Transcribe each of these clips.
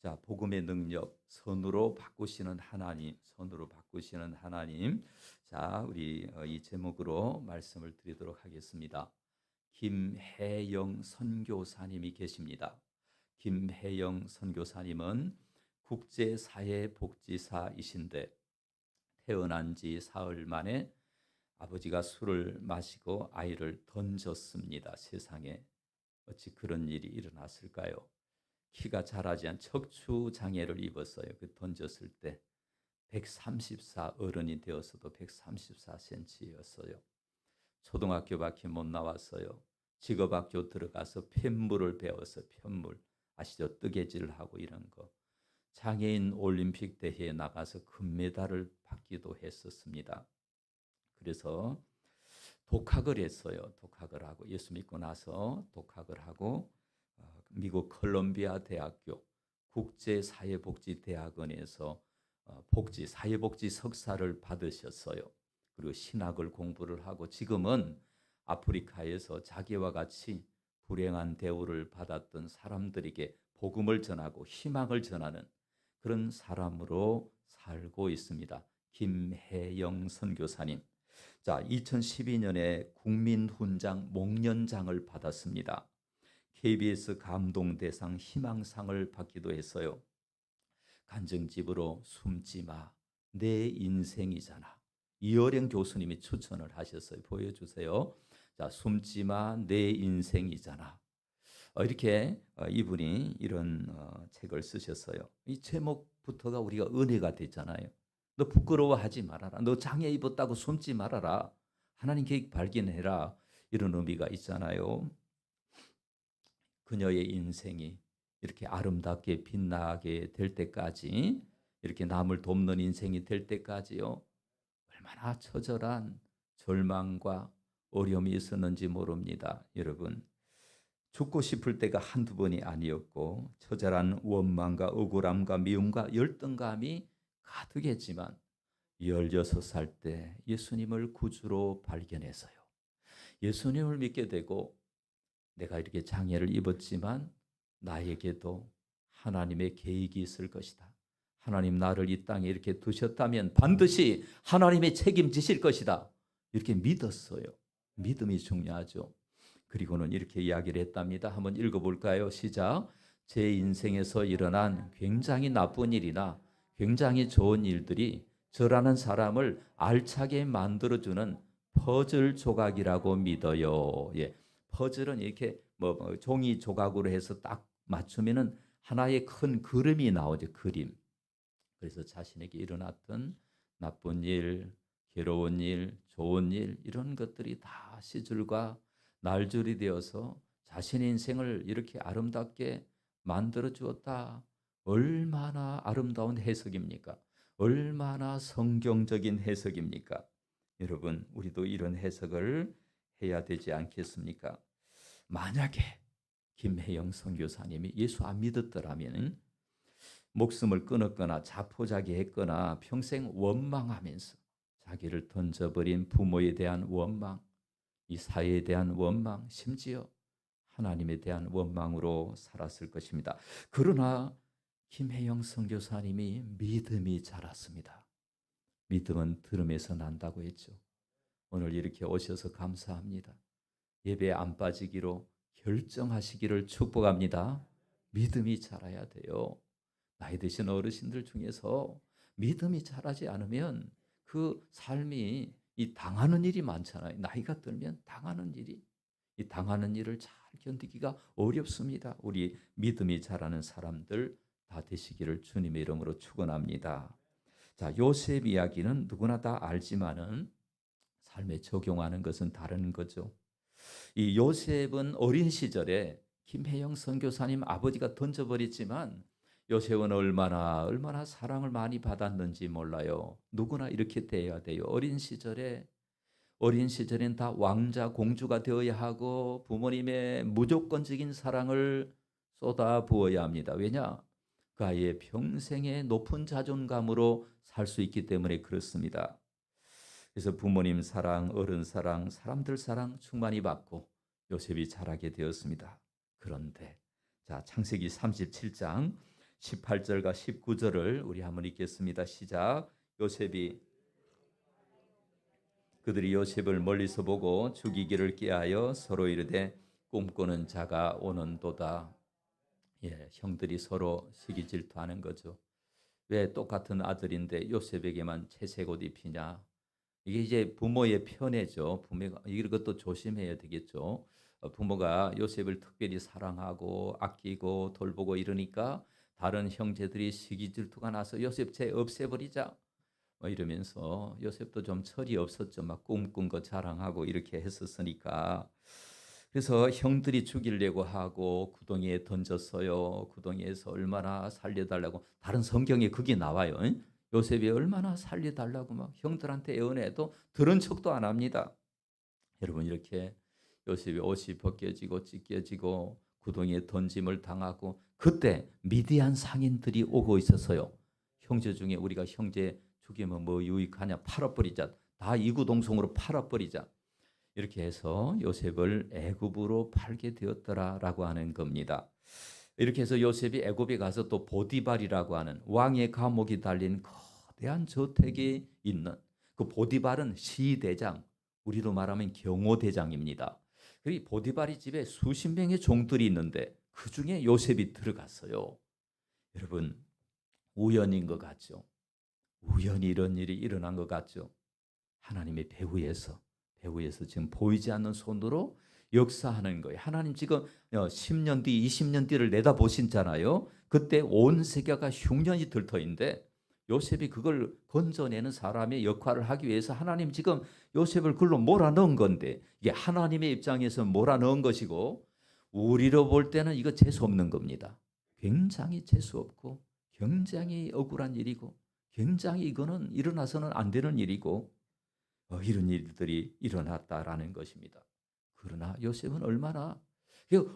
자, 복음의 능력, 선으로 바꾸시는 하나님, 선으로 바꾸시는 하나님. 자, 우리 이 제목으로 말씀을 드리도록 하겠습니다. 김혜영 선교사님이 계십니다. 김혜영 선교사님은 국제사회복지사이신데 태어난 지 사흘 만에 아버지가 술을 마시고 아이를 던졌습니다. 세상에 어찌 그런 일이 일어났을까요? 키가 자라지 않은 척추 장애를 입었어요. 그 던졌을 때 134, 어른이 되어서도 134cm였어요. 초등학교밖에 못 나왔어요. 직업학교 들어가서 편물을 배워서 편물, 아시죠? 뜨개질을 하고 이런 거. 장애인 올림픽 대회에 나가서 금메달을 받기도 했었습니다. 그래서 독학을 했어요. 독학을 하고 예수 믿고 나서 독학을 하고 미국 컬럼비아 대학교 국제사회복지대학원에서 사회복지 석사를 받으셨어요. 그리고 신학을 공부를 하고 지금은 아프리카에서 자기와 같이 불행한 대우를 받았던 사람들에게 복음을 전하고 희망을 전하는 그런 사람으로 살고 있습니다. 김혜영 선교사님. 자, 2012년에 국민훈장 목련장을 받았습니다. KBS 감동대상 희망상을 받기도 했어요. 간증집으로 숨지마 내 인생이잖아. 이어령 교수님이 추천을 하셨어요. 보여주세요. 자, 숨지마 내 인생이잖아. 이렇게 이분이 이런 책을 쓰셨어요. 이 제목부터가 우리가 은혜가 됐잖아요. 너 부끄러워하지 말아라. 너 장애 입었다고 숨지 말아라. 하나님 계획 발견해라. 이런 의미가 있잖아요. 그녀의 인생이 이렇게 아름답게 빛나게 될 때까지, 이렇게 남을 돕는 인생이 될 때까지요, 얼마나 처절한 절망과 어려움이 있었는지 모릅니다. 여러분, 죽고 싶을 때가 한두 번이 아니었고 처절한 원망과 억울함과 미움과 열등감이 가득했지만 16살 때 예수님을 구주로 발견해서요, 예수님을 믿게 되고, 내가 이렇게 장애를 입었지만 나에게도 하나님의 계획이 있을 것이다. 하나님 나를 이 땅에 이렇게 두셨다면 반드시 하나님이 책임지실 것이다. 이렇게 믿었어요. 믿음이 중요하죠. 그리고는 이렇게 이야기를 했답니다. 한번 읽어볼까요? 시작. 제 인생에서 일어난 굉장히 나쁜 일이나 굉장히 좋은 일들이 저라는 사람을 알차게 만들어주는 퍼즐 조각이라고 믿어요. 예. 퍼즐은 이렇게 종이 조각으로 해서 딱 맞추면은 하나의 큰 그림이 나오죠. 그림. 그래서 자신에게 일어났던 나쁜 일, 괴로운 일, 좋은 일, 이런 것들이 다 시줄과 날줄이 되어서 자신의 인생을 이렇게 아름답게 만들어 주었다. 얼마나 아름다운 해석입니까? 얼마나 성경적인 해석입니까? 여러분, 우리도 이런 해석을 해야 되지 않겠습니까? 만약에 김혜영 선교사님이 예수 안 믿었더라면 목숨을 끊었거나 자포자기했거나 평생 원망하면서 자기를 던져버린 부모에 대한 원망, 이 사회에 대한 원망, 심지어 하나님에 대한 원망으로 살았을 것입니다. 그러나 김혜영 선교사님이 믿음이 자랐습니다. 믿음은 들음에서 난다고 했죠. 오늘 이렇게 오셔서 감사합니다. 예배 안 빠지기로 결정하시기를 축복합니다. 믿음이 자라야 돼요. 나이 드신 어르신들 중에서 믿음이 자라지 않으면 그 삶이 이 당하는 일이 많잖아요. 나이가 들면 당하는 일이, 이 당하는 일을 잘 견디기가 어렵습니다. 우리 믿음이 자라는 사람들 다 되시기를 주님의 이름으로 축원합니다. 자, 요셉 이야기는 누구나 다 알지만은 삶에 적용하는 것은 다른 거죠. 이 요셉은 어린 시절에 김혜영 선교사님 아버지가 던져버렸지만 요셉은 얼마나 사랑을 많이 받았는지 몰라요. 누구나 이렇게 돼야 돼요. 어린 시절엔 다 왕자 공주가 되어야 하고 부모님의 무조건적인 사랑을 쏟아 부어야 합니다. 왜냐? 그 아이의 평생의 높은 자존감으로 살 수 있기 때문에 그렇습니다. 그래서 부모님 사랑, 어른 사랑, 사람들 사랑 충만히 받고 요셉이 자라게 되었습니다. 그런데 자, 창세기 37장 18절과 19절을 우리 한번 읽겠습니다. 시작. 요셉이 그들이 요셉을 멀리서 보고 죽이기를 꾀하여 서로 이르되 꿈꾸는 자가 오는도다. 예, 형들이 서로 시기 질투하는 거죠. 왜 똑같은 아들인데 요셉에게만 채색 옷 입히냐? 이게 이제 부모의 편애죠. 부모가 이것도 조심해야 되겠죠. 부모가 요셉을 특별히 사랑하고 아끼고 돌보고 이러니까 다른 형제들이 시기 질투가 나서 요셉 쟤 없애버리자. 이러면서 요셉도 좀 철이 없었죠. 막 꿈꾼 거 자랑하고 이렇게 했었으니까. 그래서 형들이 죽이려고 하고 구덩이에 던졌어요. 구덩이에서 얼마나 살려달라고. 다른 성경에 그게 나와요. 요셉이 얼마나 살려달라고 막 형들한테 애원해도 들은 척도 안 합니다. 여러분 이렇게 요셉이 옷이 벗겨지고 찢겨지고 구덩이에 던짐을 당하고 그때 미디안 상인들이 오고 있었어요. 형제 중에 우리가 형제 죽이면 뭐 유익하냐, 팔아버리자. 다 이구동성으로 팔아버리자. 이렇게 해서 요셉을 애굽으로 팔게 되었더라라고 하는 겁니다. 이렇게 해서 요셉이 애굽에 가서 또 보디발이라고 하는 왕의 감옥이 달린 거대한 저택이 있는 그 보디발은 시대장, 우리로 말하면 경호대장입니다. 그리고 보디발이 집에 수십 명의 종들이 있는데 그 중에 요셉이 들어갔어요. 여러분 우연인 것 같죠? 우연히 이런 일이 일어난 것 같죠? 하나님의 배후에서 지금 보이지 않는 손으로 역사하는 거예요. 하나님 지금 10년 뒤, 20년 뒤를 내다보신잖아요. 그때 온 세계가 흉년이 들터인데 요셉이 그걸 건져내는 사람의 역할을 하기 위해서 하나님 지금 요셉을 글로 몰아넣은 건데 이게 하나님의 입장에서 몰아넣은 것이고 우리로 볼 때는 이거 재수없는 겁니다. 굉장히 재수없고 굉장히 억울한 일이고 굉장히 이거는 일어나서는 안 되는 일이고 이런 일들이 일어났다라는 것입니다. 그러나 요셉은 얼마나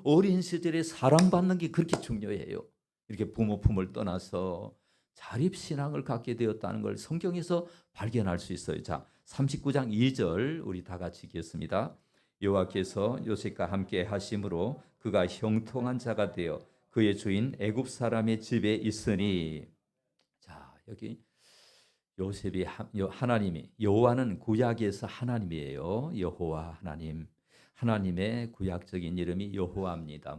어린 시절에 사랑받는 게 그렇게 중요해요. 이렇게 부모 품을 떠나서 자립신앙을 갖게 되었다는 걸 성경에서 발견할 수 있어요. 자, 39장 2절 우리 다 같이 읽겠습니다. 여호와께서 요셉과 함께 하심으로 그가 형통한 자가 되어 그의 주인 애굽 사람의 집에 있으니. 자, 여기 요셉이 하나님이 여호와는 구약에서 하나님이에요. 여호와 하나님. 하나님의 구약적인 이름이 여호와입니다.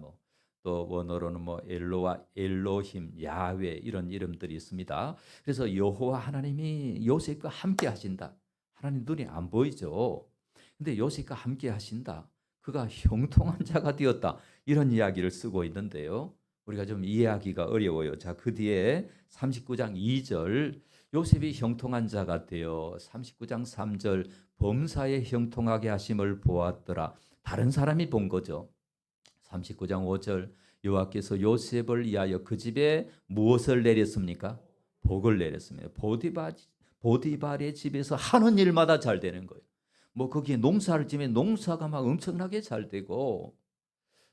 또 원어로는 엘로와 엘로힘, 야훼 이런 이름들이 있습니다. 그래서 여호와 하나님이 요셉과 함께 하신다. 하나님 눈이 안 보이죠. 근데 요셉과 함께 하신다. 그가 형통한 자가 되었다. 이런 이야기를 쓰고 있는데요. 우리가 좀 이해하기가 어려워요. 자, 그 뒤에 39장 2절 요셉이 형통한 자가 되어 39장 3절 범사에 형통하게 하심을 보았더라. 다른 사람이 본 거죠. 39장 5절 여호와께서 요셉을 위하여 그 집에 무엇을 내렸습니까? 복을 내렸습니다. 보디발의 집에서 하는 일마다 잘 되는 거예요. 거기에 농사를 지면 농사가 막 엄청나게 잘 되고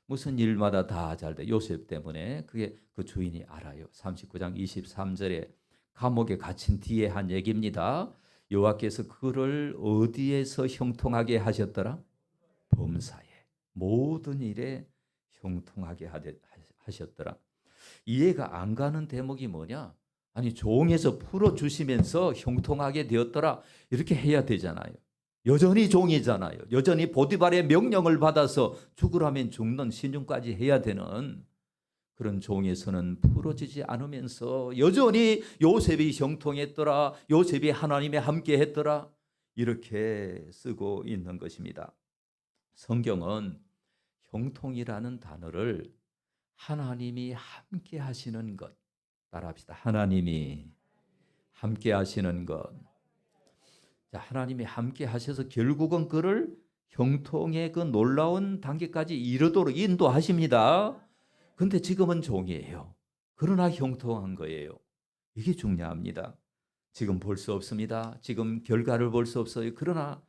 무슨 일마다 다 잘 돼. 요셉 때문에 그게 그 주인이 알아요. 39장 23절에 감옥에 갇힌 뒤에 한 얘기입니다. 여호와께서 그를 어디에서 형통하게 하셨더라? 범사에 모든 일에 형통하게 하셨더라. 이해가 안 가는 대목이 뭐냐? 아니 종에서 풀어주시면서 형통하게 되었더라 이렇게 해야 되잖아요. 여전히 종이잖아요. 여전히 보디발의 명령을 받아서 죽으라면 죽는 신중까지 해야 되는 그런 종에서는 풀어지지 않으면서 여전히 요셉이 형통했더라. 요셉이 하나님에 함께 했더라. 이렇게 쓰고 있는 것입니다. 성경은 형통이라는 단어를 하나님이 함께 하시는 것, 따라합시다. 하나님이 함께 하시는 것. 자, 하나님이 함께 하셔서 결국은 그를 형통의 그 놀라운 단계까지 이르도록 인도하십니다. 근데 지금은 종이에요. 그러나 형통한 거예요. 이게 중요합니다. 지금 볼 수 없습니다. 지금 결과를 볼 수 없어요. 그러나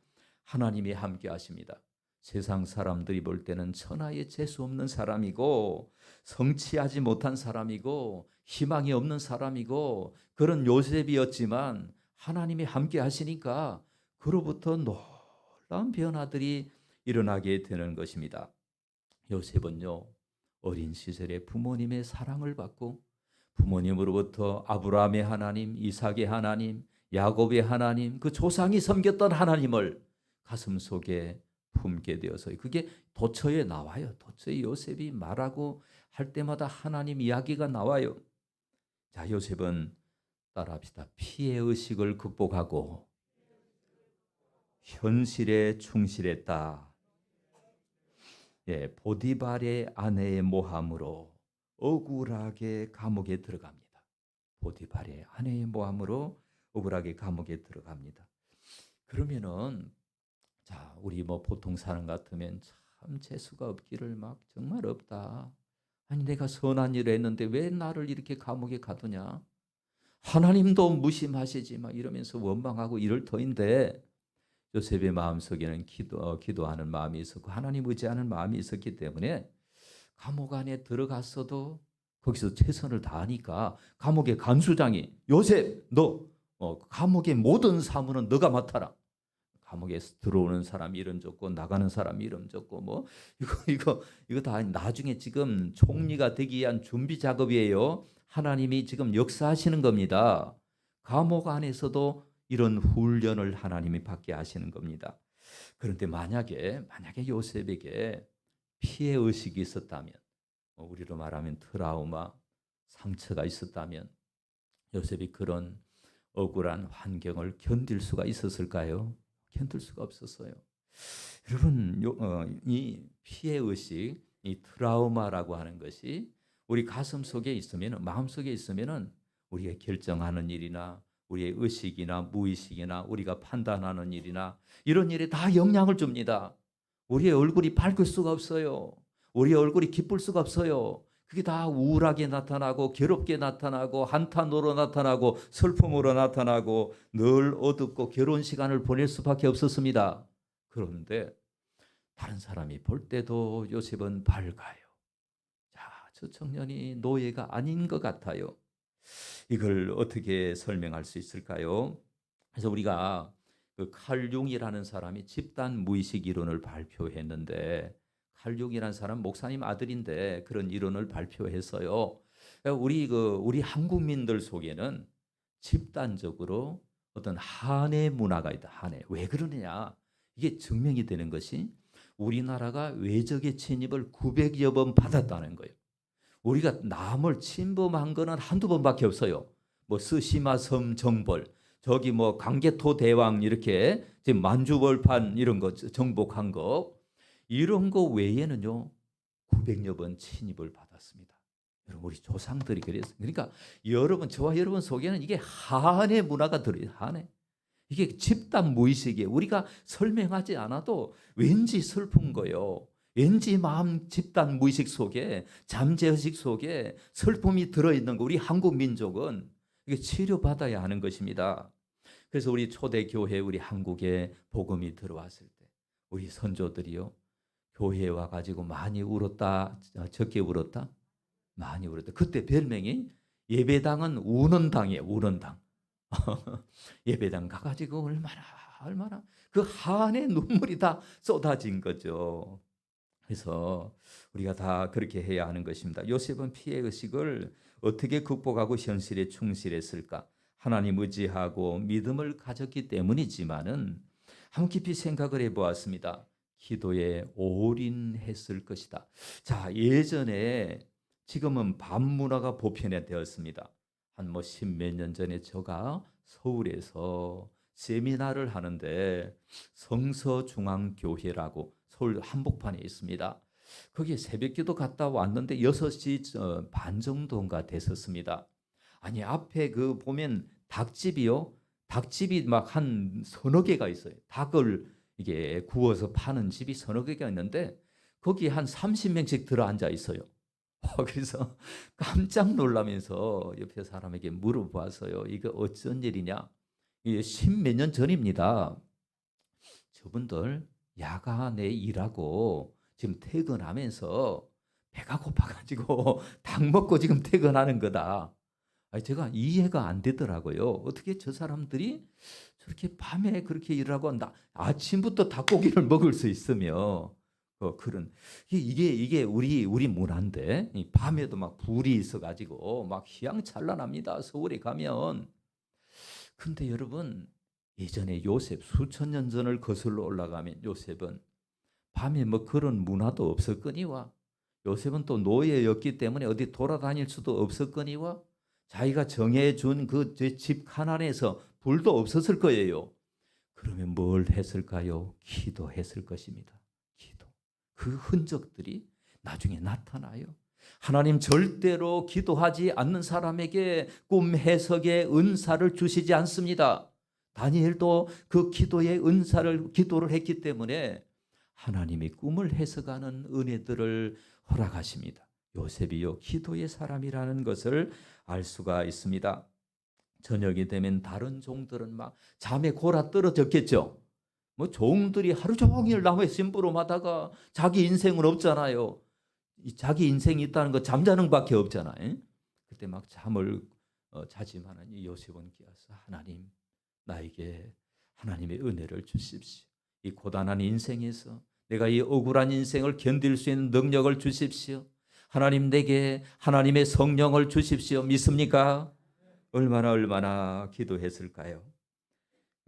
하나님이 함께 하십니다. 세상 사람들이 볼 때는 천하에 재수 없는 사람이고 성취하지 못한 사람이고 희망이 없는 사람이고 그런 요셉이었지만 하나님이 함께 하시니까 그로부터 놀라운 변화들이 일어나게 되는 것입니다. 요셉은요 어린 시절에 부모님의 사랑을 받고 부모님으로부터 아브라함의 하나님, 이삭의 하나님, 야곱의 하나님, 그 조상이 섬겼던 하나님을 가슴속에 품게 되어서 그게 도처에 나와요. 도처에 요셉이 말하고 할 때마다 하나님 이야기가 나와요. 자, 요셉은 따라합시다. 피해 의식을 극복하고 현실에 충실했다. 예, 보디발의 아내의 모함으로 억울하게 감옥에 들어갑니다. 보디발의 아내의 모함으로 억울하게 감옥에 들어갑니다. 그러면은 자, 우리 뭐 보통 사람 같으면 참 재수가 없기를 막 정말 없다. 아니 내가 선한 일을 했는데 왜 나를 이렇게 감옥에 가두냐? 하나님도 무심하시지 막 이러면서 원망하고 이럴 터인데 요셉의 마음속에는 기도하는 마음이 있었고 하나님 의지하는 마음이 있었기 때문에 감옥 안에 들어갔어도 거기서 최선을 다하니까 감옥의 간수장이 요셉 너 감옥의 모든 사무는 너가 맡아라. 감옥에 들어오는 사람 이름 적고 나가는 사람 이름 적고 뭐 이거 다 나중에 지금 총리가 되기 위한 준비 작업이에요. 하나님이 지금 역사하시는 겁니다. 감옥 안에서도 이런 훈련을 하나님이 받게 하시는 겁니다. 그런데 만약에 요셉에게 피해 의식이 있었다면, 우리로 말하면 트라우마, 상처가 있었다면 요셉이 그런 억울한 환경을 견딜 수가 있었을까요? 견딜 수가 없었어요. 여러분, 이 피해 의식, 이 트라우마라고 하는 것이 우리 가슴 속에 있으면, 마음 속에 있으면은 우리가 결정하는 일이나 우리의 의식이나 무의식이나 우리가 판단하는 일이나 이런 일에 다 영향을 줍니다. 우리의 얼굴이 밝을 수가 없어요. 우리의 얼굴이 기쁠 수가 없어요. 그게 다 우울하게 나타나고 괴롭게 나타나고 한탄으로 나타나고 슬픔으로 나타나고 늘 어둡고 괴로운 시간을 보낼 수밖에 없었습니다. 그런데 다른 사람이 볼 때도 요셉은 밝아요. 자, 저 청년이 노예가 아닌 것 같아요. 이걸 어떻게 설명할 수 있을까요? 그래서 우리가 그 칼 융이라는 사람이 집단 무의식 이론을 발표했는데 칼 융이라는 사람 목사님 아들인데 그런 이론을 발표했어요. 우리 한국민들 속에는 집단적으로 어떤 한해 문화가 있다. 한해. 왜 그러느냐? 이게 증명이 되는 것이 우리나라가 외적의 침입을 900여 번 받았다는 거예요. 우리가 남을 침범한 거는 한두 번밖에 없어요. 뭐 스시마 섬 정벌, 저기 뭐 강개토 대왕 이렇게 지금 만주벌판 이런 거 정복한 거 이런 거 외에는요 900여 번 침입을 받았습니다. 여러분 우리 조상들이 그랬어요. 그러니까 여러분 저와 여러분 속에는 이게 한해 문화가 들어요. 한해. 이게 집단 무의식이에요. 우리가 설명하지 않아도 왠지 슬픈 거예요. 왠지 마음 집단 무의식 속에 잠재의식 속에 슬픔이 들어있는 거 우리 한국 민족은 이게 치료받아야 하는 것입니다. 그래서 우리 초대교회 우리 한국에 복음이 들어왔을 때 우리 선조들이요 교회에 와가지고 많이 울었다 적게 울었다 많이 울었다. 그때 별명이 예배당은 우는 당이에요. 우는 당. 예배당 가가지고 얼마나 그 한의 눈물이 다 쏟아진 거죠. 그래서 우리가 다 그렇게 해야 하는 것입니다. 요셉은 피해 의식을 어떻게 극복하고 현실에 충실했을까? 하나님 의지하고 믿음을 가졌기 때문이지만은 한번 깊이 생각을 해보았습니다. 기도에 올인했을 것이다. 자, 예전에 지금은 반문화가 보편화되었습니다. 한 뭐 십몇 년 전에 제가 서울에서 세미나를 하는데 성서중앙교회라고 서울 한복판에 있습니다. 거기에 새벽기도 갔다 왔는데 6시 반 정도인가 됐었습니다. 아니 앞에 그 보면 닭집이요. 닭집이 막 한 서너 개가 있어요. 닭을 이게 구워서 파는 집이 서너 개가 있는데 거기 한 30명씩 들어 앉아 있어요. 그래서 깜짝 놀라면서 옆에 사람에게 물어봤어요. 이게 어쩐 일이냐? 이게 십몇 년 전입니다. 저분들 야간에 일하고 지금 퇴근하면서 배가 고파가지고 닭 먹고 지금 퇴근하는 거다. 제가 이해가 안 되더라고요. 어떻게 저 사람들이 저렇게 밤에 그렇게 일하고 아침부터 닭고기를 먹을 수 있으며 그런 이게 우리 문화인데 이 밤에도 막 불이 있어가지고 막 휘황찬란합니다. 서울에 가면. 근데 여러분 예전에 요셉 수천 년 전을 거슬러 올라가면 요셉은 밤에 뭐 그런 문화도 없었거니와 요셉은 또 노예였기 때문에 어디 돌아다닐 수도 없었거니와 자기가 정해준 그 집 가난에서 불도 없었을 거예요. 그러면 뭘 했을까요? 기도했을 것입니다. 기도. 그 흔적들이 나중에 나타나요. 하나님 절대로 기도하지 않는 사람에게 꿈 해석의 은사를 주시지 않습니다. 다니엘도 그 기도의 기도를 했기 때문에 하나님이 꿈을 해석하는 은혜들을 허락하십니다. 요셉이요 기도의 사람이라는 것을 알 수가 있습니다. 저녁이 되면 다른 종들은 막 잠에 골아 떨어졌겠죠. 뭐 종들이 하루 종일 나무에 심부름하다가 자기 인생은 없잖아요. 자기 인생이 있다는 거 잠자는 밖에 없잖아요. 그때 막 잠을 자지만은 이 요셉은 깨어서 하나님 나에게 하나님의 은혜를 주십시오. 이 고단한 인생에서 내가 이 억울한 인생을 견딜 수 있는 능력을 주십시오. 하나님 내게 하나님의 성령을 주십시오. 믿습니까? 얼마나 기도했을까요?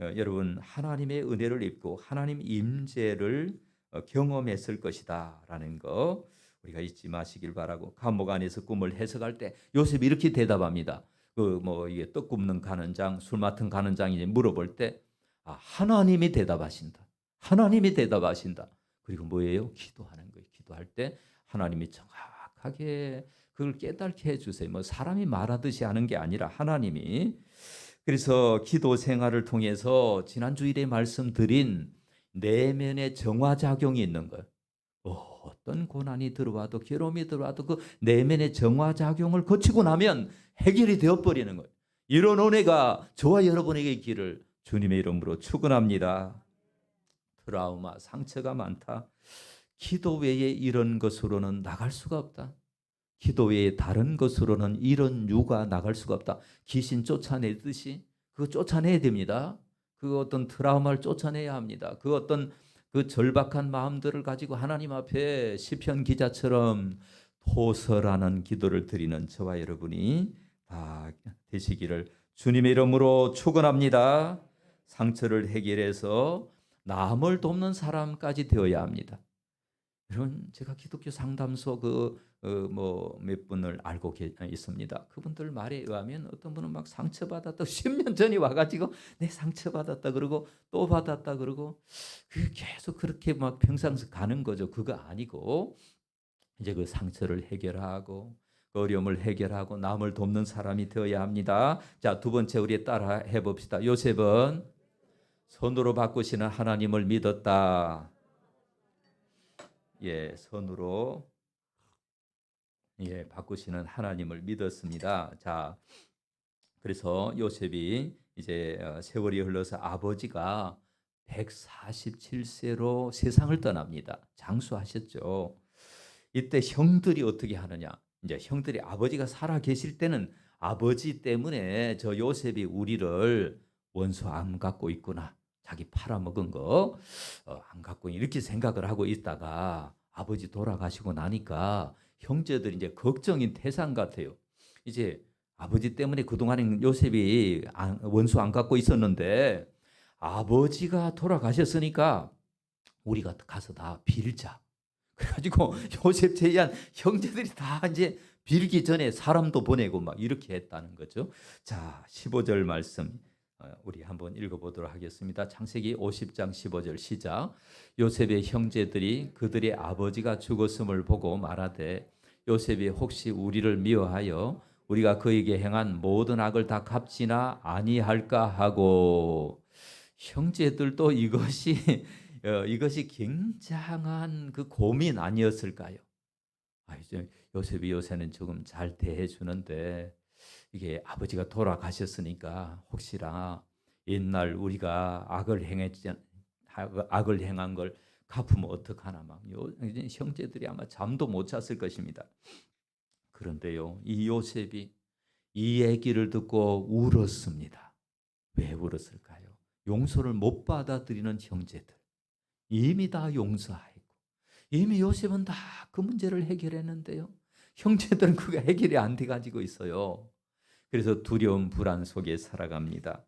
여러분 하나님의 은혜를 입고 하나님 임재를 경험했을 것이다라는 거 우리가 잊지 마시길 바라고 감옥 안에서 꿈을 해석할 때 요셉이 이렇게 대답합니다. 이게 떡 굽는 가는장, 술 맡은 가는장이 물어볼 때 하나님이 대답하신다. 하나님이 대답하신다. 그리고 뭐예요? 기도하는 거예요. 기도할 때 하나님이 정확하게 그걸 깨닫게 해주세요. 뭐 사람이 말하듯이 하는 게 아니라 하나님이. 그래서 기도 생활을 통해서 지난 주일에 말씀드린 내면의 정화작용이 있는 거예요. 어떤 고난이 들어와도 괴로움이 들어와도 그 내면의 정화작용을 거치고 나면 해결이 되어버리는 거예요. 이런 은혜가 저와 여러분에게 있기를 주님의 이름으로 축원합니다. 트라우마, 상처가 많다. 기도 외에 이런 것으로는 나갈 수가 없다. 기도 외에 다른 것으로는 이런 유가 나갈 수가 없다. 귀신 쫓아내듯이 그거 쫓아내야 됩니다. 그 어떤 트라우마를 쫓아내야 합니다. 그 어떤 그 절박한 마음들을 가지고 하나님 앞에 시편 기자처럼 토설하는 기도를 드리는 저와 여러분이 다 되시기를 주님의 이름으로 축원합니다. 상처를 해결해서 남을 돕는 사람까지 되어야 합니다. 여러분 제가 기독교 상담소 몇 분을 알고 있습니다. 그분들 말에 의하면 어떤 분은 막 상처받았다 10년 전에 와가지고 내 상처받았다 그러고 또 받았다 그러고 계속 그렇게 막 평상시 가는 거죠. 그거 아니고 이제 그 상처를 해결하고 그 어려움을 해결하고 남을 돕는 사람이 되어야 합니다. 자, 두 번째 우리 따라 해봅시다. 요셉은 손으로 바꾸시는 하나님을 믿었다. 손으로 바꾸시는 하나님을 믿었습니다. 자, 그래서 요셉이 이제 세월이 흘러서 아버지가 147세로 세상을 떠납니다. 장수하셨죠. 이때 형들이 어떻게 하느냐? 이제 형들이 아버지가 살아 계실 때는 아버지 때문에 저 요셉이 우리를 원수 안 갖고 있구나. 자기 팔아먹은 거 안 갖고 이렇게 생각을 하고 있다가 아버지 돌아가시고 나니까 형제들이 이제 걱정인 태산 같아요. 이제 아버지 때문에 그동안에 요셉이 원수 안 갖고 있었는데 아버지가 돌아가셨으니까 우리가 가서 다 빌자. 그래가지고 요셉 제의한 형제들이 다 이제 빌기 전에 사람도 보내고 막 이렇게 했다는 거죠. 자, 15절 말씀 우리 한번 읽어보도록 하겠습니다. 창세기 50장 15절 시작. 요셉의 형제들이 그들의 아버지가 죽었음을 보고 말하되 요셉이 혹시 우리를 미워하여 우리가 그에게 행한 모든 악을 다 갚지나 아니할까 하고 형제들도 이것이 굉장한 그 고민 아니었을까요? 이제 요셉이 요새는 조금 잘 대해주는데 이게 아버지가 돌아가셨으니까 혹시나 옛날 우리가 악을 행한 걸 갚으면 어떡하나 막 형제들이 아마 잠도 못 잤을 것입니다. 그런데요, 이 요셉이 이 얘기를 듣고 울었습니다. 왜 울었을까요? 용서를 못 받아들이는 형제들 이미 다 용서하고 이미 요셉은 다 그 문제를 해결했는데요. 형제들은 그게 해결이 안 돼 가지고 있어요. 그래서 두려움, 불안 속에 살아갑니다.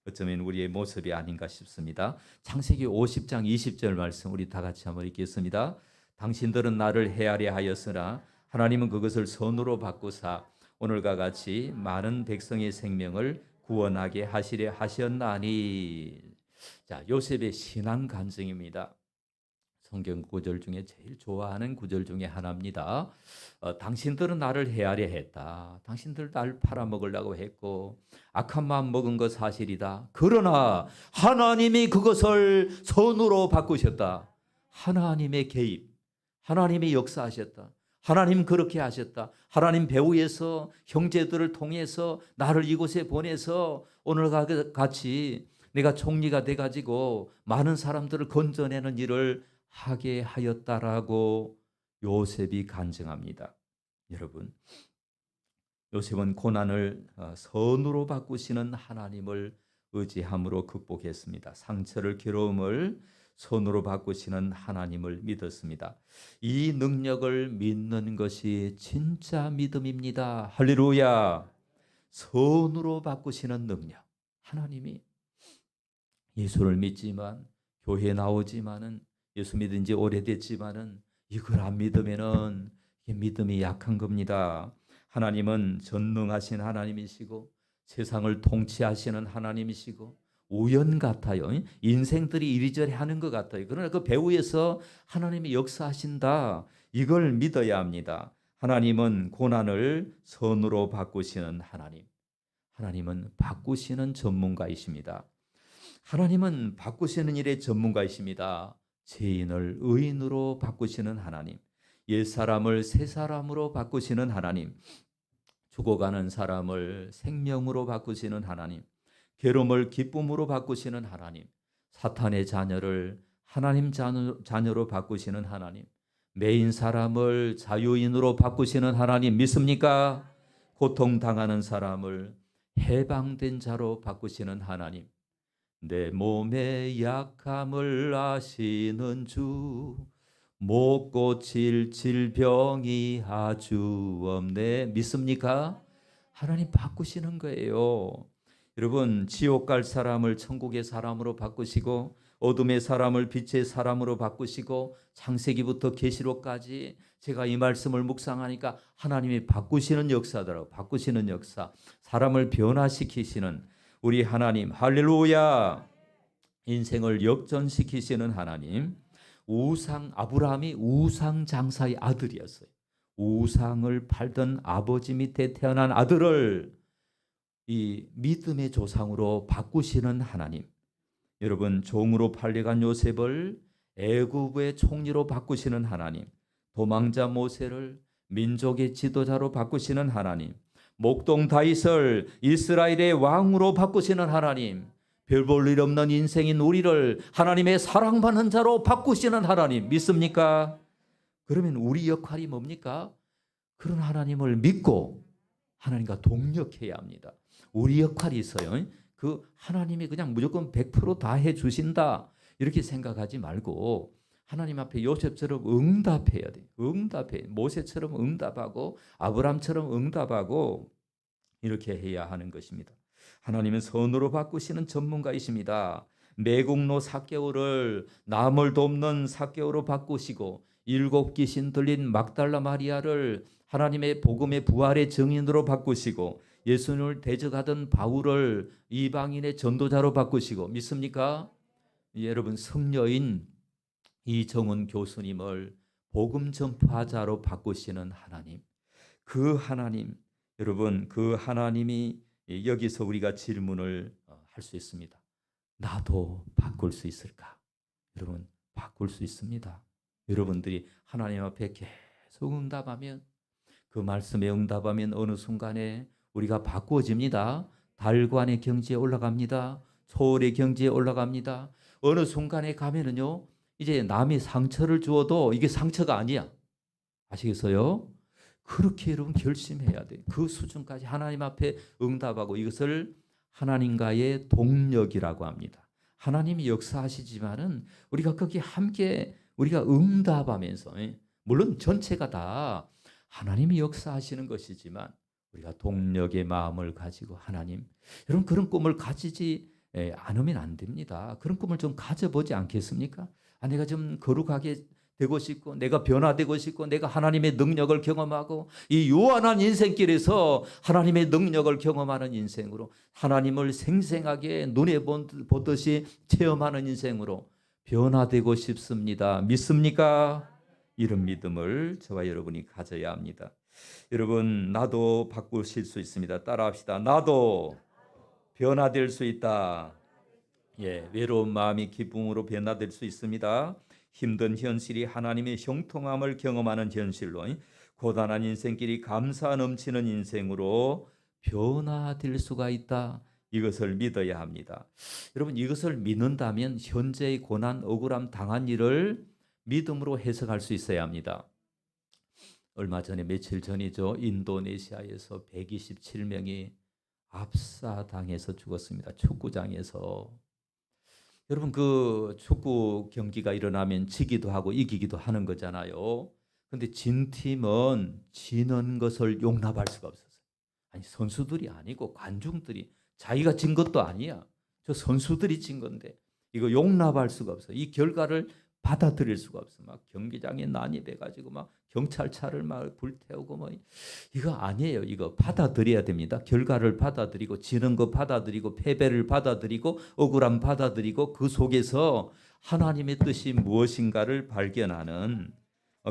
어쩌면 우리의 모습이 아닌가 싶습니다. 창세기 50장 20절 말씀 우리 다 같이 한번 읽겠습니다. 당신들은 나를 헤아려 하였으나 하나님은 그것을 선으로 바꾸사 오늘과 같이 많은 백성의 생명을 구원하게 하시려 하셨나니. 자, 요셉의 신앙 간증입니다. 성경 구절 중에 제일 좋아하는 구절 중에 하나입니다. 당신들은 나를 헤아려 했다. 당신들 날 팔아먹으려고 했고 악한 마음 먹은 거 사실이다. 그러나 하나님이 그것을 선으로 바꾸셨다. 하나님의 개입, 하나님이 역사하셨다. 하나님 그렇게 하셨다. 하나님 배후에서 형제들을 통해서 나를 이곳에 보내서 오늘과 같이 내가 총리가 돼가지고 많은 사람들을 건져내는 일을 하게 하였다라고 요셉이 간증합니다. 여러분, 요셉은 고난을 선으로 바꾸시는 하나님을 의지함으로 극복했습니다. 상처를, 괴로움을 선으로 바꾸시는 하나님을 믿었습니다. 이 능력을 믿는 것이 진짜 믿음입니다. 할렐루야. 선으로 바꾸시는 능력. 하나님이 예수를 믿지만 교회에 나오지만은 예수 믿은 지 오래됐지만은 이걸 안 믿으면은 믿음이 약한 겁니다. 하나님은 전능하신 하나님이시고 세상을 통치하시는 하나님이시고 우연 같아요. 인생들이 이리저리 하는 것 같아요. 그러나 그 배후에서 하나님이 역사하신다. 이걸 믿어야 합니다. 하나님은 고난을 선으로 바꾸시는 하나님. 하나님은 바꾸시는 전문가이십니다. 하나님은 바꾸시는 일의 전문가이십니다. 죄인을 의인으로 바꾸시는 하나님, 옛사람을 새사람으로 바꾸시는 하나님, 죽어가는 사람을 생명으로 바꾸시는 하나님, 괴로움을 기쁨으로 바꾸시는 하나님, 사탄의 자녀를 하나님 자녀로 바꾸시는 하나님, 매인 사람을 자유인으로 바꾸시는 하나님 믿습니까? 고통당하는 사람을 해방된 자로 바꾸시는 하나님, 내 몸의 약함을 아시는 주, 못 고칠 질병이 아주 없네. 믿습니까? 하나님 바꾸시는 거예요. 여러분, 지옥 갈 사람을 천국의 사람으로 바꾸시고 어둠의 사람을 빛의 사람으로 바꾸시고 창세기부터 계시록까지 제가 이 말씀을 묵상하니까 하나님이 바꾸시는 역사더라고요. 바꾸시는 역사, 사람을 변화시키시는 우리 하나님, 할렐루야. 인생을 역전시키시는 하나님. 아브라함이 우상 장사의 아들이었어요. 우상을 팔던 아버지 밑에 태어난 아들을 이 믿음의 조상으로 바꾸시는 하나님. 여러분, 종으로 팔려간 요셉을 애굽의 총리로 바꾸시는 하나님. 도망자 모세를 민족의 지도자로 바꾸시는 하나님. 목동 다윗을 이스라엘의 왕으로 바꾸시는 하나님, 별 볼 일 없는 인생인 우리를 하나님의 사랑받는 자로 바꾸시는 하나님 믿습니까? 그러면 우리 역할이 뭡니까? 그런 하나님을 믿고 하나님과 동력해야 합니다. 우리 역할이 있어요. 그 하나님이 그냥 무조건 100% 다 해주신다 이렇게 생각하지 말고 하나님 앞에 요셉처럼 응답해야 돼. 응답해. 모세처럼 응답하고 아브라함처럼 응답하고 이렇게 해야 하는 것입니다. 하나님은 선으로 바꾸시는 전문가이십니다. 매국노 삭개오를 남을 돕는 삭개오로 바꾸시고 7 귀신 들린 막달라 마리아를 하나님의 복음의 부활의 증인으로 바꾸시고 예수님을 대적하던 바울을 이방인의 전도자로 바꾸시고 믿습니까? 여러분, 성녀인 이정은 교수님을 복음 전파자로 바꾸시는 하나님, 그 하나님, 여러분, 그 하나님이 여기서 우리가 질문을 할 수 있습니다. 나도 바꿀 수 있을까? 여러분, 바꿀 수 있습니다. 여러분들이 하나님 앞에 계속 응답하면, 그 말씀에 응답하면 어느 순간에 우리가 바꾸어집니다. 달관의 경지에 올라갑니다. 초월의 경지에 올라갑니다. 어느 순간에 가면은요, 이제 남이 상처를 주어도 이게 상처가 아니야. 아시겠어요? 그렇게 여러분 결심해야 돼요. 그 수준까지 하나님 앞에 응답하고, 이것을 하나님과의 동력이라고 합니다. 하나님이 역사하시지만은 우리가 거기 함께 우리가 응답하면서 물론 전체가 다 하나님이 역사하시는 것이지만 우리가 동력의 마음을 가지고 하나님, 여러분 그런 꿈을 가지지 않으면 안 됩니다. 그런 꿈을 좀 가져보지 않겠습니까? 내가 좀 거룩하게 되고 싶고 내가 변화되고 싶고 내가 하나님의 능력을 경험하고 이 요한한 인생길에서 하나님의 능력을 경험하는 인생으로 하나님을 생생하게 눈에 보듯이 체험하는 인생으로 변화되고 싶습니다. 믿습니까? 이런 믿음을 저와 여러분이 가져야 합니다. 여러분 나도 바꾸실 수 있습니다. 따라합시다. 나도 변화될 수 있다. 외로운 마음이 기쁨으로 변화될 수 있습니다. 힘든 현실이 하나님의 형통함을 경험하는 현실로 고단한 인생길이 감사 넘치는 인생으로 변화될 수가 있다. 이것을 믿어야 합니다. 여러분 이것을 믿는다면 현재의 고난, 억울함, 당한 일을 믿음으로 해석할 수 있어야 합니다. 얼마 전에 며칠 전이죠. 인도네시아에서 127명이 압사당해서 죽었습니다. 축구장에서. 여러분 그 축구 경기가 일어나면 지기도 하고 이기기도 하는 거잖아요. 근데 진 팀은 지는 것을 용납할 수가 없었어요. 아니 선수들이 아니고 관중들이 자기가 진 것도 아니야. 저 선수들이 진 건데 이거 용납할 수가 없어요. 이 결과를 받아들일 수가 없어. 막 경기장에 난입해가지고 막 경찰차를 막 불태우고 뭐 이거 아니에요. 이거 받아들여야 됩니다. 결과를 받아들이고 지는 거 받아들이고 패배를 받아들이고 억울함 받아들이고 그 속에서 하나님의 뜻이 무엇인가를 발견하는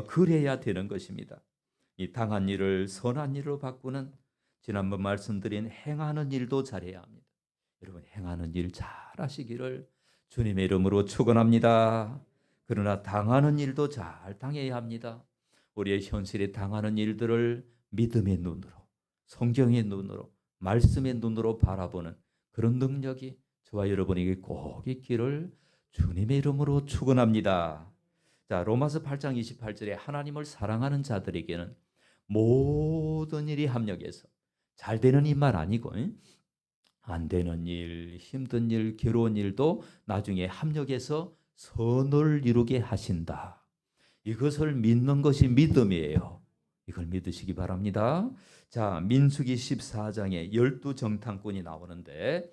그래야 되는 것입니다. 이 당한 일을 선한 일로 바꾸는 지난번 말씀드린 행하는 일도 잘해야 합니다. 여러분 행하는 일 잘하시기를 주님의 이름으로 축원합니다. 그러나 당하는 일도 잘 당해야 합니다. 우리의 현실에 당하는 일들을 믿음의 눈으로, 성경의 눈으로, 말씀의 눈으로 바라보는 그런 능력이 저와 여러분에게 꼭 있기를 주님의 이름으로 축원합니다. 자, 로마서 8장 28절에 하나님을 사랑하는 자들에게는 모든 일이 합력해서 잘 되는 일만 아니고 안 되는 일, 힘든 일, 괴로운 일도 나중에 합력해서 선을 이루게 하신다. 이것을 믿는 것이 믿음이에요. 이걸 믿으시기 바랍니다. 자, 민수기 14장에 12정탐꾼이 나오는데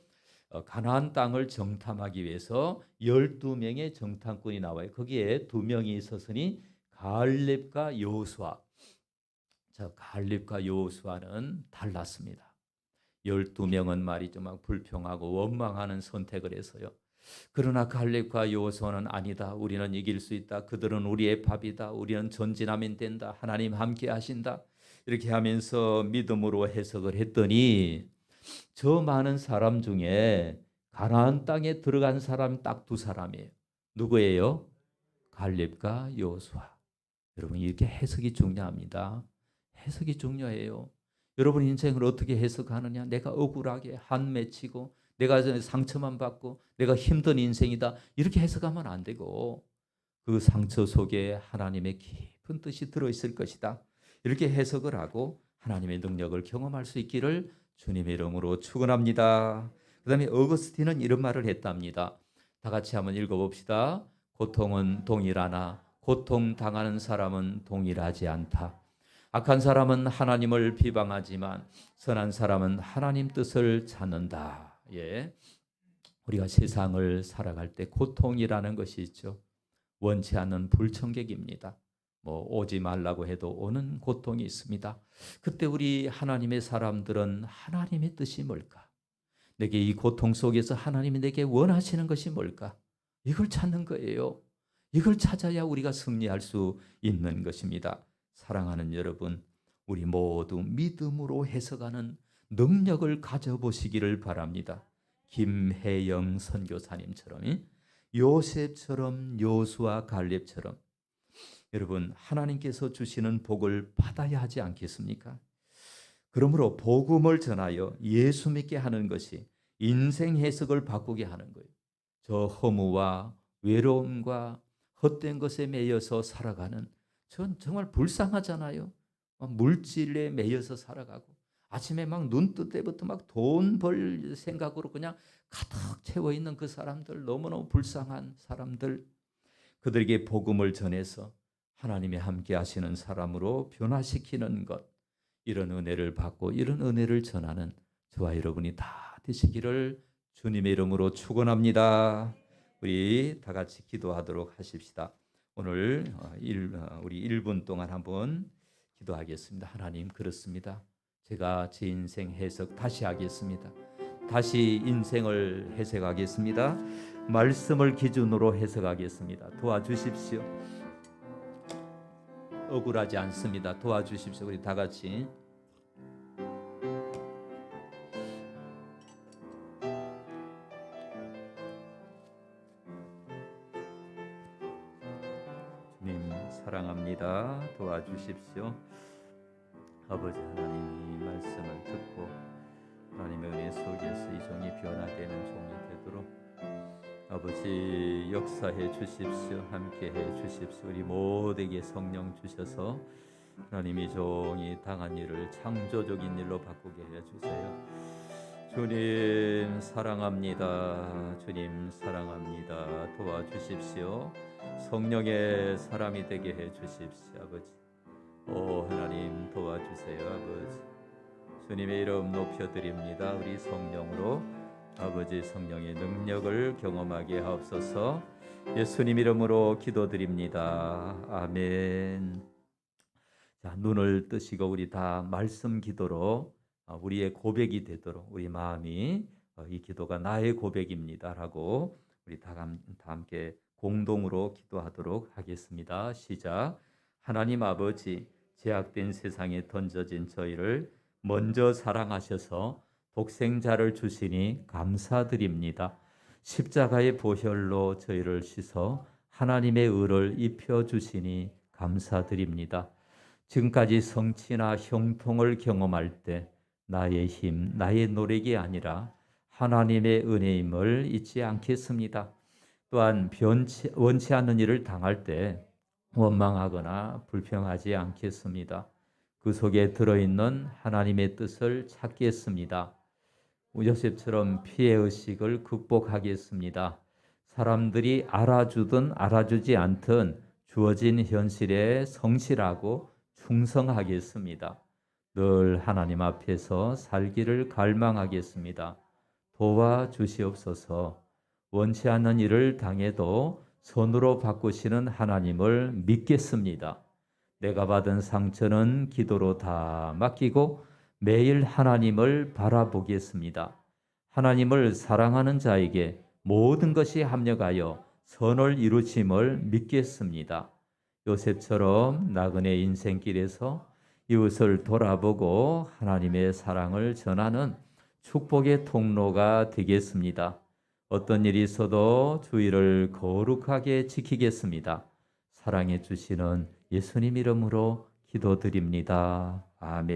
가나안 땅을 정탐하기 위해서 12명의 정탐꾼이 나와요. 거기에 2명이 있었으니 갈렙과 여호수아. 자, 갈렙과 여호수아는 달랐습니다. 12명은 말이죠. 막 불평하고 원망하는 선택을 해서요. 그러나 갈렙과 여호수아는 아니다. 우리는 이길 수 있다. 그들은 우리의 밥이다. 우리는 전진하면 된다. 하나님 함께 하신다. 이렇게 하면서 믿음으로 해석을 했더니 저 많은 사람 중에 가나안 땅에 들어간 사람 딱 2사람이에요. 누구예요? 갈렙과 여호수아. 여러분 이렇게 해석이 중요합니다. 해석이 중요해요. 여러분 인생을 어떻게 해석하느냐? 내가 억울하게 한 맺히고 내가 상처만 받고 내가 힘든 인생이다. 이렇게 해석하면 안 되고 그 상처 속에 하나님의 깊은 뜻이 들어있을 것이다. 이렇게 해석을 하고 하나님의 능력을 경험할 수 있기를 주님의 이름으로 축원합니다. 그 다음에 어거스틴은 이런 말을 했답니다. 다 같이 한번 읽어봅시다. 고통은 동일하나 고통당하는 사람은 동일하지 않다. 악한 사람은 하나님을 비방하지만 선한 사람은 하나님 뜻을 찾는다. 우리가 세상을 살아갈 때 고통이라는 것이 있죠. 원치 않는 불청객입니다. 오지 말라고 해도 오는 고통이 있습니다. 그때 우리 하나님의 사람들은 하나님의 뜻이 뭘까? 내게 이 고통 속에서 하나님이 내게 원하시는 것이 뭘까? 이걸 찾는 거예요. 이걸 찾아야 우리가 승리할 수 있는 것입니다. 사랑하는 여러분, 우리 모두 믿음으로 해석하는 능력을 가져보시기를 바랍니다. 김혜영 선교사님처럼, 요셉처럼, 여호수아, 갈렙처럼 여러분 하나님께서 주시는 복을 받아야 하지 않겠습니까? 그러므로 복음을 전하여 예수 믿게 하는 것이 인생 해석을 바꾸게 하는 거예요. 저 허무와 외로움과 헛된 것에 매여서 살아가는 전 정말 불쌍하잖아요. 물질에 매여서 살아가고 아침에 막 눈 뜰 때부터 막 돈 벌 생각으로 그냥 가득 채워 있는 그 사람들, 너무너무 불쌍한 사람들. 그들에게 복음을 전해서 하나님이 함께 하시는 사람으로 변화시키는 것, 이런 은혜를 받고 이런 은혜를 전하는 저와 여러분이 다 되시기를 주님의 이름으로 축원합니다. 우리 다 같이 기도하도록 하십시다. 오늘 우리 1분 동안 한번 기도하겠습니다. 하나님, 그렇습니다. 제가 제 인생 해석 다시 하겠습니다. 다시 인생을 해석하겠습니다. 말씀을 기준으로 해석하겠습니다. 도와주십시오. 억울하지 않습니다. 도와주십시오. 우리 다 같이. 주님 사랑합니다. 도와주십시오. 아버지 하나님, 이 말씀을 듣고 하나님의 은혜 속에서 이 종이 변화되는 종이 되도록 아버지 역사해 주십시오. 함께해 주십시오. 우리 모두에게 성령 주셔서 하나님, 이 종이 당한 일을 창조적인 일로 바꾸게 해 주세요. 주님 사랑합니다. 주님 사랑합니다. 도와주십시오. 성령의 사람이 되게 해 주십시오. 아버지, 오 하나님 도와주세요. 아버지, 주님의 이름 높여드립니다. 우리 성령으로 아버지 성령의 능력을 경험하게 하옵소서. 예수님 이름으로 기도드립니다. 아멘. 자, 눈을 뜨시고 우리 다 말씀 기도로 우리의 고백이 되도록, 우리 마음이 이 기도가 나의 고백입니다라고 우리 다 함께 공동으로 기도하도록 하겠습니다. 시작. 하나님 아버지, 제약된 세상에 던져진 저희를 먼저 사랑하셔서 독생자를 주시니 감사드립니다. 십자가의 보혈로 저희를 씻어 하나님의 의를 입혀주시니 감사드립니다. 지금까지 성취나 형통을 경험할 때 나의 힘, 나의 노력이 아니라 하나님의 은혜임을 잊지 않겠습니다. 또한 원치 않는 일을 당할 때 원망하거나 불평하지 않겠습니다. 그 속에 들어있는 하나님의 뜻을 찾겠습니다. 요셉처럼 피해의식을 극복하겠습니다. 사람들이 알아주든 알아주지 않든 주어진 현실에 성실하고 충성하겠습니다. 늘 하나님 앞에서 살기를 갈망하겠습니다. 도와주시옵소서. 원치 않는 일을 당해도 선으로 바꾸시는 하나님을 믿겠습니다. 내가 받은 상처는 기도로 다 맡기고 매일 하나님을 바라보겠습니다. 하나님을 사랑하는 자에게 모든 것이 합력하여 선을 이루심을 믿겠습니다. 요셉처럼 나그네 인생길에서 이웃을 돌아보고 하나님의 사랑을 전하는 축복의 통로가 되겠습니다. 어떤 일이 있어도 주의를 거룩하게 지키겠습니다. 사랑해 주시는 예수님 이름으로 기도드립니다. 아멘.